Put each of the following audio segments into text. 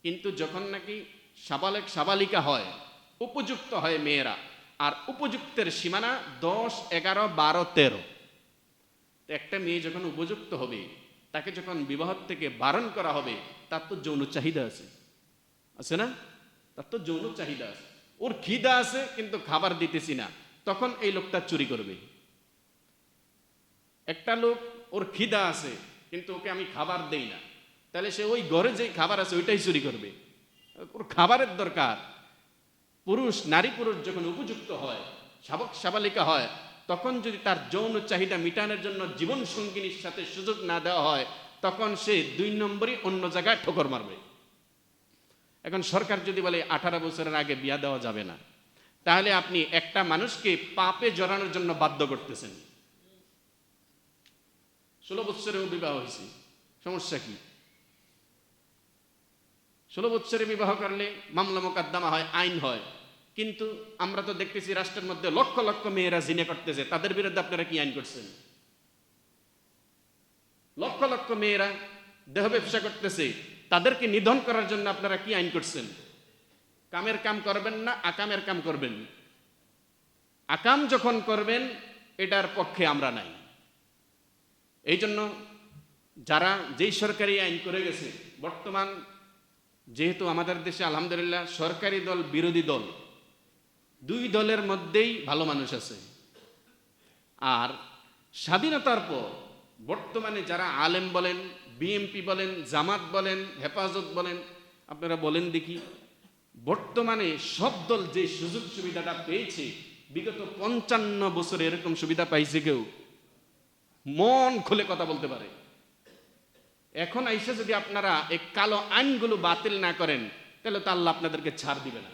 কিন্তু যখন নাকি সাবালক সাবালিকা হয়, উপযুক্ত হয় মেয়েরা, আর উপযুক্তের সীমানা 10, 11, 12, 13। একটা মেয়ে যখন উপযুক্ত হবে, তাকে যখন বিবাহ থেকে বারণ করা হবে, তার তো যৌন চাহিদা আছে, আছে না? তার তো যৌন চাহিদা আছে, ওর খিদা আছে কিন্তু খাবার দিতেছি না, তখন এই লোকটা চুরি করবে। একটা লোক, ওর খিদা আছে কিন্তু ওকে আমি খাবার দেই না, তাহলে সে ওই ঘরে যে খাবার আছে ওইটাই চুরি করবে। ওর খাবারের দরকার। নারী পুরুষ যখন উপযুক্ত হয়, শাবক সাবালিকা হয়, তখন যদি তার যৌন চাহিদা মিটানোর জন্য জীবন সঙ্গিনীর সাথে সুযোগ না দেওয়া হয়, তখন সে 2 নম্বরই অন্য জায়গায় ঠোকর মারবে। এখন সরকার যদি বলে 18 বছরের আগে বিয়া দেওয়া যাবে না, তাহলে আপনি একটা মানুষকে পাপে জড়ানোর জন্য বাধ্য করতেছেন। 16 বছরেও বিবাহ হয়েছে, সমস্যা কি? 16 বছরে বিবাহ করলে মামলা মোকদ্দমা হয়, আইন হয়, কিন্তু আমরা তো দেখতেছি রাষ্ট্রের মধ্যে লক্ষ লক্ষ মেয়েরা জিনা করতেছে, তাদের বিরুদ্ধে আপনারা কি আইন করছেন? লক্ষ লক্ষ মেয়েরা দেহ ব্যবসা করতেছে, তাদেরকে নিধন করার জন্য আপনারা কি আইন করছেন? কামের কাম করবেন না, আকামের কাম করবেন। আকাম যখন করবেন, এটার পক্ষে আমরা নাই। এই জন্য যারা যেই সরকারি আইন করে গেছে, বর্তমান যেহেতু আমাদের দেশে আলহামদুলিল্লাহ সরকারি দল বিরোধী দল 2 দলের মধ্যেই ভালো মানুষ আছে। আর স্বাধীনতার পর বর্তমানে যারা আলেম বলেন, বিএমপি বলেন, জামাত বলেন, হেফাজত বলেন, আপনারা বলেন দেখি, বর্তমানে সব দল যে সুযোগ সুবিধাটা পেয়েছে, বিগত 55 বছরে এরকম সুবিধা পাইছে কেউ? মন খুলে কথা বলতে পারে। এখন আইসা যদি আপনারা এই কালো আইনগুলো বাতিল না করেন, তাহলে তো আল্লাহ আপনাদেরকে ছাড় দিবে না।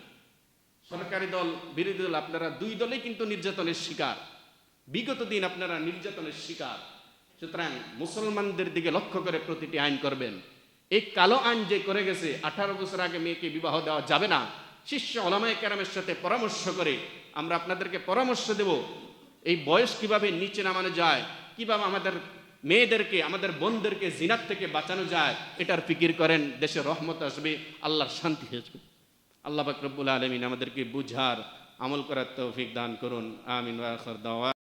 সরকারি দল বিরোধী দল, আপনারা 2 দলেই কিন্তু নির্যাতনের শিকার। বিগত দিন আপনারা নির্যাতনের শিকার। সুতরাং মুসলমানদের দিকে লক্ষ্য করে প্রতিটি আইন করবেন। এই কালো আইন যে করে গেছে, 18 বছর আগে মেয়েকে বিবাহ দেওয়া যাবে না, শীর্ষ ওলামায়ে কেরামের সাথে পরামর্শ করে আমরা আপনাদেরকে পরামর্শ দেব এই বয়স কিভাবে নিচে নামানো যায়, কিভাবে আমাদের মেয়েদেরকে, আমাদের বোনদেরকে জিনাত থেকে বাঁচানো যায়, এটার ফিকির করেন। দেশে রহমত আসবে, আল্লাহর শান্তি আসবে। আল্লাহ পাক রব্বুল আলামিন আমাদেরকে বুঝার, আমল করার তৌফিক দান করুন। আমিন ওয়া আখির দাওয়া।